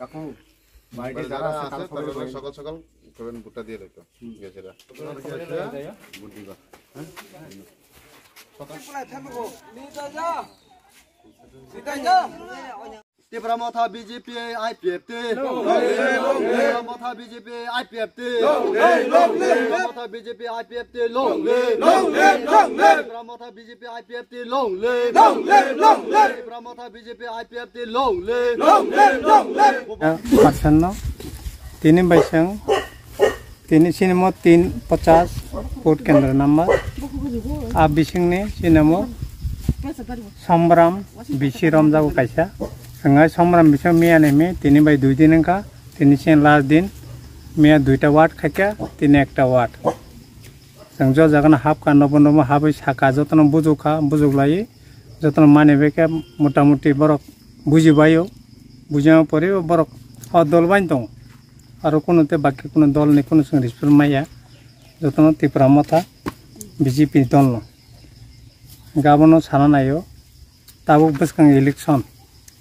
কাকু বাইরে যারা আছে তারা সকাল সকাল কবেন ভুট্টা দিয়ে লইতো গেছেরা ভোট দিবা হ্যাঁ Tipramotha BJP IPFT Tipramotha BJP IPFT Tipramotha BJP IPFT long live Tipramotha BJP IPFT long live Tipramotha BJP IPFT long live Pasanno tini baisang tini sinemo 350 vote kendra number ab bising ni sinemo Sambram Bishiram jago kaisa Sangai Sambram Bishiram Mia neme tini by 2 din ka tini sen last din Mia 2ta ward khaka tini ekta ward Sangjo jagana hap ka nobonomo habai saka jotono bujuka bujuglai jotono mane beke motamuti borok bujibayo bujama pore borok odol bain tong aro konote baki kono dol ni kono sing rispur maya jotono Tipramotha BJP dol no Gabono Sananayo Tabuk Baskang election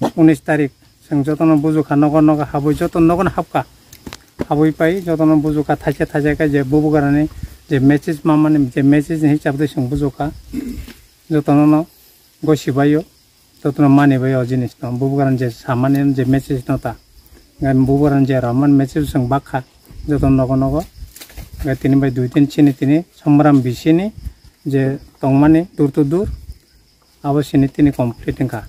19 tarik Sang Jotono Buzuka Nogonoga Habu Joton Nogon Hapka Habu Pai Jotono Buzuka Tacha Tajaka Je Bubugarani Je matches Maman Je matches in each of the Sang Buzuka Jotono Goshibayo Jotono Mani Bayo Jinis Bubugaran Je Samanin Je matches nota Gan Bubugaran Je Raman matches Sang Baka Joton Nogonogo Gatini by Dutin Chinitini Sambram Bishini Je tongmane dur to dur awasini tini completing ka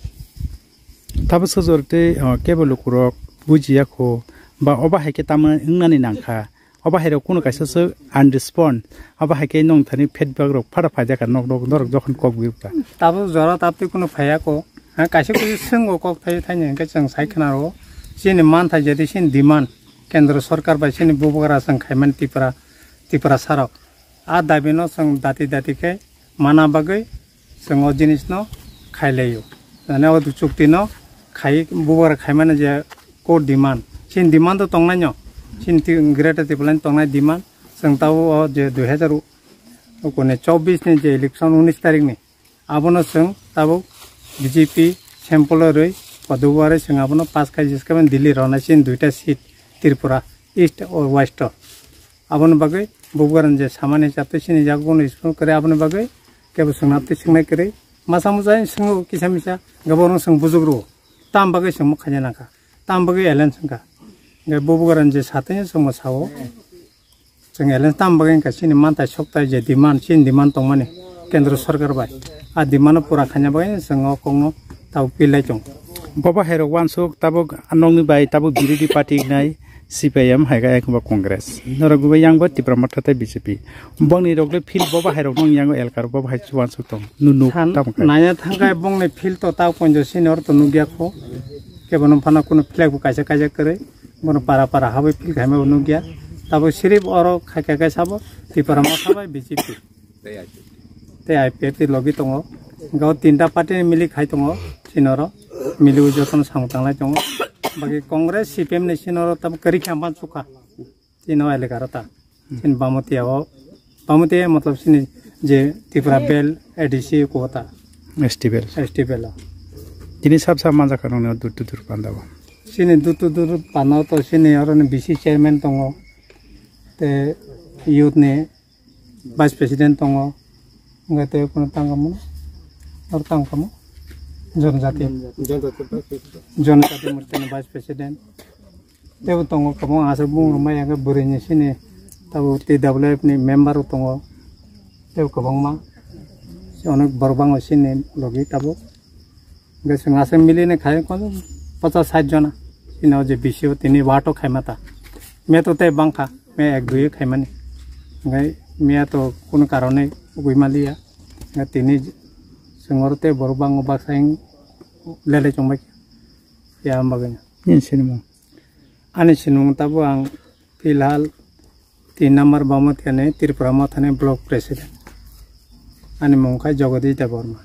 tabu sojorte kebolo kurok bujiya kho ba oba heke tamna ingnani nangkha oba hero kuno kaisa so unrespond oba heke nong thani feedback rok phara phaja ka nok nok jokhon kok bipa tabu jora tapti kuno phaya ko ha kaisa ko singo kok thai thai ka chang sai khana ro sini man thai jadi sin demand kendra sarkar ba sini bubugara sang khaiman tipra sarok a dabino sang dati ke mana bagai sang o jinis no khaileyo ane o chukti no khai bubara khaimana je ko demand sin demand to tongnai no sin ti greater tiplan tongnai demand sang tau o je 2000 ko ne 24 ni je election 19 tarik ni abono sang tabo BJP sample roi padubare sang abono 5 kg jiskaben Delhi rona sin 2ta seat Tripura east or west abono bagai bubugaran je samane chapte sini jagono ispon kare abone bagai kebo sangapte singnai kare masa mujai singo kisamisa gaborong sang bujugro tam bagai sangmo khajana ka tam bagai elen sangka ge bubugaran je satenya sangmo sawo sing elen tam bagai ka sini manta sokta je demand sin demand tongmane kendra sarkar bai a demand pura khanya bagai sango kongno tau pilai chong baba hero wansuk tabuk anongni bai tabuk BJP party nai CPM haiga ekba congress noraguba yangba Tipramotha ta BJP bongni rogle fil baba hero nong yango elkar baba hai chuan sutong nunu tamka naya thangkai bongni fil to ta ponjo senior to nugia kho kebono phana kuno flag bu kaisa kare bono para habai fil khaime nugia tabo sirip oro khaika sabo Tipramotha bai BJP te IPFT logi tongo gao tinta party mili khai tongo sinoro mili ujoton samtanglai tongo bagi Congress CPM ni sinoro tab kari khamban suka sino ele karata sin bamutia matlab sini je Tripura bel ADC ko hota ST bel Ini sab manja karone dur pandaba sini dur panau to sini aron BC chairman tongo te youth ne vice president tongo ngate kono tangkamu or tangkamu Jonjati Murtani vice president Tebu tongo kamu asal bung rumah yang burinya sini tahu TWF ni member tongo Tebu kabang ma si onak berbang sini logi tabu gak sengaja milih ne kaya kono 50-60 jana sini aja bisio tini wato kaya mata me to te bangka me ek dua kaya mani gak me to kono karone gue malia gak tini Sengorte berbang ubah sayang lele combak ya ambagnya ini sinung ane sinung tabu ang filhal 3 number bamat kene Tipramotha ne block president ane mongkai Jagadish Deborma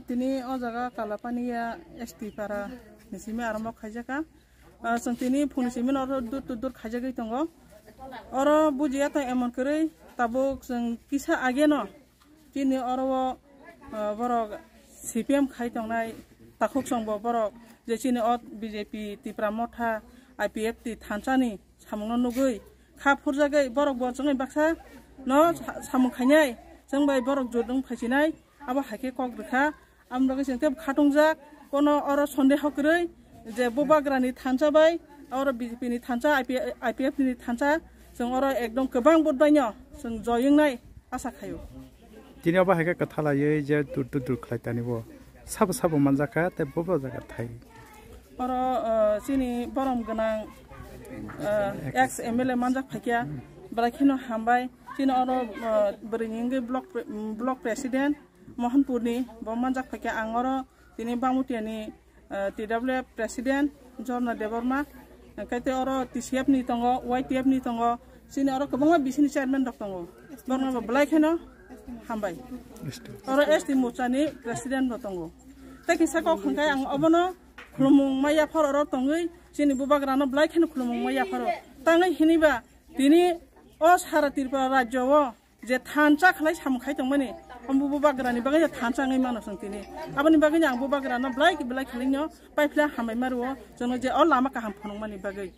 tini o jaga kalapani ya ST para nisime arambok khajaka santini punisimin oro dur khajagai tongo oro bujiya ta emon kore tabuk sing kisa ageno kini oro boro CPM khai tongnai takuk songbo borok je chini ot BJP tipra motha IPF ti thanchani samungno nugui kha phurjagai borok bo jangai baksa no samung khainai jangbai borok jodung phaisinai abo haike kok rekha amrogoi sengte khatongjak kono oro sondeho koroi je bobagrani thanchabai oro BJP ni thancha IPF ni thancha जों अरो एकदम गोबां बुटबायनो जों जयंनाय आसा खायो दिनै अबा हायका कथालायै जे दुर खालायतानिबो साबो मानजाखा ते बबो जागा थाय अरो सिनि बरम गोनां एक्स एमएलए मानजाक फाकिया ब्राखिनो हामबाय सिनि अरो बरिनिंगे ब्लक प्रेसिडेंट मोहनपुरनि ब मानजाक फाकिया आं अरो दिनै बामुटियानि TWF प्रेसिडेंट जर्ना Debbarma kaite oro TCF ni tongo YTF ni tongo sini oro kobanga bisini chairman dok tongo borno blai kheno hambai oro ST mochani president no tongo taki sako khangkai ang obono khulumung maya phar oro tongoi sini bubagrano blai kheno khulumung maya phar tangai hiniba tini o sara tirpura rajyo o je thancha khlai samkhai tongmani ambu bubagrani bagai thancha ngai mano sangtini abani bagai ang bubagrano blai khlingno paipla hambai maruo jono je o lama kaham phonongmani bagai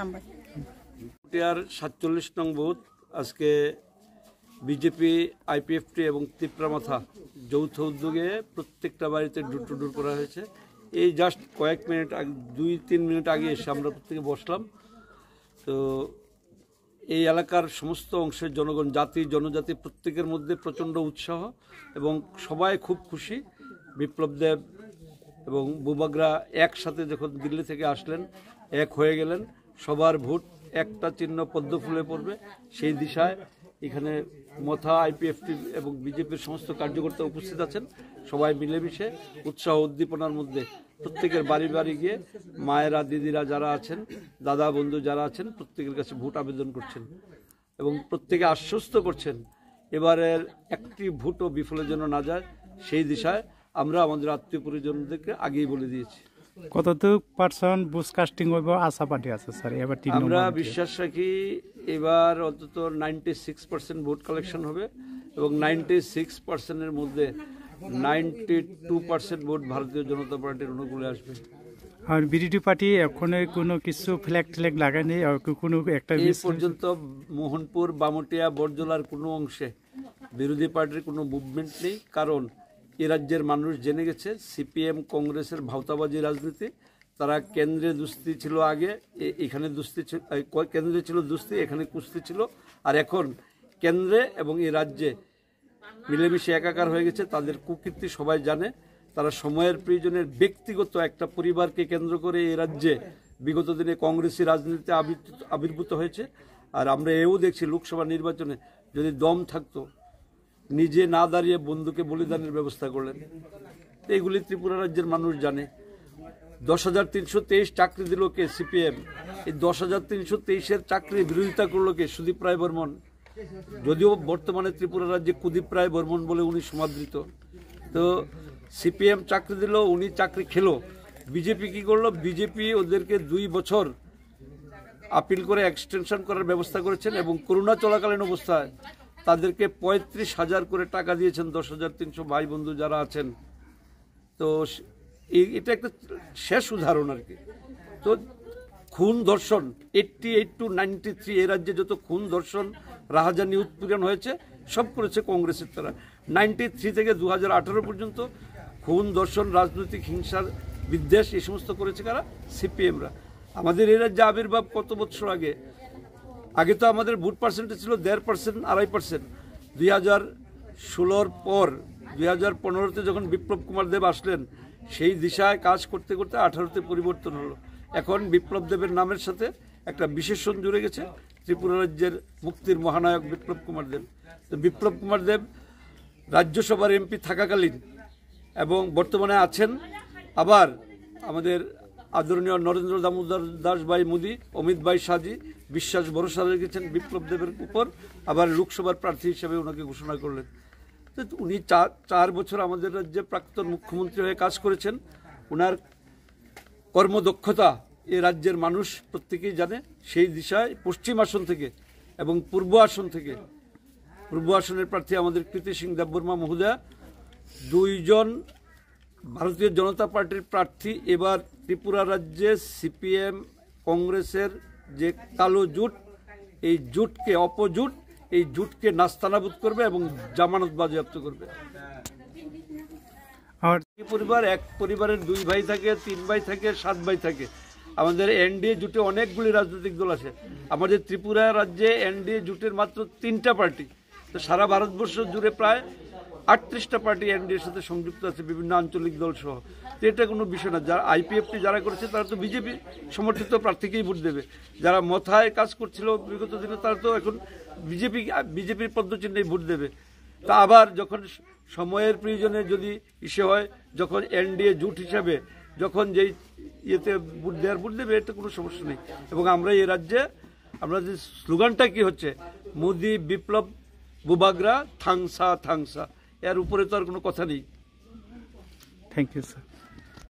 hambai টিয়ার 47 নং booth আজকে BJP IPFT এবং তিপ্রামাথা যৌথ উদ্যোগে প্রত্যেকটা বাড়িতে door to ডোর করা হয়েছে এই জাস্ট কয়েক মিনিট আগে 2-3 মিনিট আগে এসে আমরা প্রত্যেকে বসলাম তো এই এলাকার সমস্ত অংশের জনগণ জাতি জনজাতি প্রত্যেকের মধ্যে প্রচণ্ড উৎসাহ এবং সবাই খুব খুশি বিপ্লব দেব এবং বুবাগরা একসাথে যখন দিল্লি থেকে আসলেন এক হয়ে গেলেন সবার ভোট একটা চিহ্ন পদ্ম ফুলে পড়বে সেই দিশায় এখানে মথা আইপিএফটি এবং বিজেপির সমস্ত কার্যকর্তা উপস্থিত আছেন সবাই মিলেমিশে উৎসাহ উদ্দীপনার মধ্যে প্রত্যেকের বাড়ি বাড়ি গিয়ে মায়েরা দিদিরা যারা আছেন দাদা বন্ধু যারা আছেন প্রত্যেকের কাছে ভোট আবেদন করছেন এবং প্রত্যেকে আশ্বস্ত করছেন এবারের একটি ভোটও বিফলে যেন না যায় সেই দিশায় আমরা আমাদের আত্মীয় পরিজনদেরকে আগেই বলে দিয়েছি কতটুক পার্সেন্ট বুথ কাস্টিং হইব আশাবাদী আছে স্যার এবার আমরা বিশ্বাস রাখি এবার অন্তত 96% ভোট কালেকশন হবে এবং 96% এর মধ্যে 92% ভোট ভারতীয় জনতা পার্টির অনুকূলে আসবে আর বিজেপি পার্টি এখন কোনো কিছু ফ্ল্যাগ লাগায়নি কোনো একটা এই পর্যন্ত মোহনপুর বামটিয়া বরজলার কোনো অংশে বিরোধী পার্টির কোনো মুভমেন্ট নেই কারণ এ রাজ্যের মানুষ জেনে গেছে সিপিএম কংগ্রেসের ভাওতাবাজি রাজনীতি তারা কেন্দ্রে দুস্তি ছিল আগে এখানে দুস্তি কেন্দ্রে ছিল দুস্তি এখানে কুস্তি ছিল আর এখন কেন্দ্রে এবং এই রাজ্যে মিলেমিশে একাকার হয়ে গেছে তাদের কুকীর্তি সবাই জানে তারা সময়ের প্রয়োজনের ব্যক্তিগত একটা পরিবারকে কেন্দ্র করে এই রাজ্যে বিগত দিনে কংগ্রেসী রাজনীতিতে আবির্ভূত হয়েছে আর আমরা এও দেখছি লোকসভা নির্বাচনে যদি দম থাকতো নিজে না দাঁড়িয়ে বন্ধুকে বলিদানের ব্যবস্থা করলেন এইগুলি ত্রিপুরা রাজ্যের মানুষ জানে 10,323 চাকরি দিল কে সিপিএম এই 10,323-এর চাকরির বিরোধিতা করলো কে সুদীপ রায় বর্মন যদিও বর্তমানে ত্রিপুরা রাজ্যে কুদীপ রায় বর্মন বলে উনি সমাদৃত তো সিপিএম চাকরি দিল উনি চাকরি খেলো বিজেপি কি করলো বিজেপি ওদেরকে 2 বছর আপিল করে এক্সটেনশন করার ব্যবস্থা করেছেন এবং করোনা চলাকালীন অবস্থায় তাদেরকে 35,000 করে টাকা দিয়েছেন 10,300 ভাই বন্ধু যারা আছেন তো এটা একটা শেষ উদাহরণ আর কি তো খুন ধর্ষণ 88 to 93 এই রাজ্যে যত খুন ধর্ষণ রাহাজানি উৎপীড়ন হয়েছে সব করেছে কংগ্রেসের তারা 93 থেকে 2018 পর্যন্ত খুন ধর্ষণ রাজনৈতিক হিংসার বিদ্বেষ এই সমস্ত করেছে কারা সিপিএমরা আমাদের এই রাজ্যে আবির্ভাব কত বছর আগে তো আমাদের ভোট পার্সেন্টেজ ছিল 1.5% 2.5% 2016-র পর 2015-তে যখন বিপ্লব কুমার দেব আসলেন সেই দিশায় কাজ করতে করতে 18-তে পরিবর্তন হলো এখন বিপ্লব দেবের নামের সাথে একটা বিশেষণ জুড়ে গেছে ত্রিপুরা রাজ্যের মুক্তির মহানায়ক বিপ্লব কুমার দেব তো বিপ্লব কুমার দেব রাজ্যসভার এমপি থাকাকালীন এবং বর্তমানে আছেন আবার আমাদের আদরণীয় নরেন্দ্র দামোদর দাস ভাই মোদী অমিত ভাই সাজি বিশ্বাস ভরসা রেখেছেন বিপ্লব দেবের উপর আবার লোকসভার প্রার্থী হিসেবে ওনাকে ঘোষণা করলেন তো উনি 4 বছর আমাদের রাজ্যে প্রাক্তন মুখ্যমন্ত্রী হয়ে কাজ করেছেন ওনার কর্মদক্ষতা এই রাজ্যের মানুষ প্রত্যেকেই জানে সেই দিশায় পশ্চিম আসন থেকে এবং পূর্ব আসনের প্রার্থী আমাদের কৃতি সিং দেববর্মা মহোদয়া 2 জন ভারতীয় জনতা পার্টির প্রার্থী এবার ত্রিপুরা রাজ্যে সিপিএম কংগ্রেসের যে কালো জোট, এই জোটকে অপজোট, এই জোটকে নাস্তানাবুদ করবে এবং জামানত বাজেয়াপ্ত করবে। আর এই পরিবার, এক পরিবারের 2 ভাই থাকে, 3 ভাই থাকে, 7 ভাই থাকে। আমাদের এনডিএ জোটে অনেকগুলি রাজনৈতিক দল আছে। আমাদের ত্রিপুরা রাজ্যে এনডিএ জোটের মাত্র 3টা পার্টি, তো সারা ভারতবর্ষ জুড়ে প্রায় 38টা পার্টি এনডিএর সাথে সংযুক্ত আছে, বিভিন্ন আঞ্চলিক দল সহ। তো এটা কোনো বিষয় না। যারা আইপিএফটি যারা করেছে তারা তো বিজেপি সমর্থিত প্রার্থীকেই ভোট দেবে। যারা মাথায় কাজ করছিল বিগত দিনে তারা তো এখন বিজেপির পদ্মচিহ্নেই ভোট দেবে। তা আবার যখন সময়ের প্রয়োজনে যদি ইসে হয়, যখন এনডিএ জোট হিসাবে যখন যেই ইয়েতে ভোট দেবে, এটা কোনো সমস্যা নেই। এবং আমরা এই রাজ্যে আমরা যে স্লোগানটা কি হচ্ছে, মোদি বিপ্লব বুবাগ্রা থাংসা থাংসা, এর উপরে তো আর কোনো কথা নেই। Thank you sir.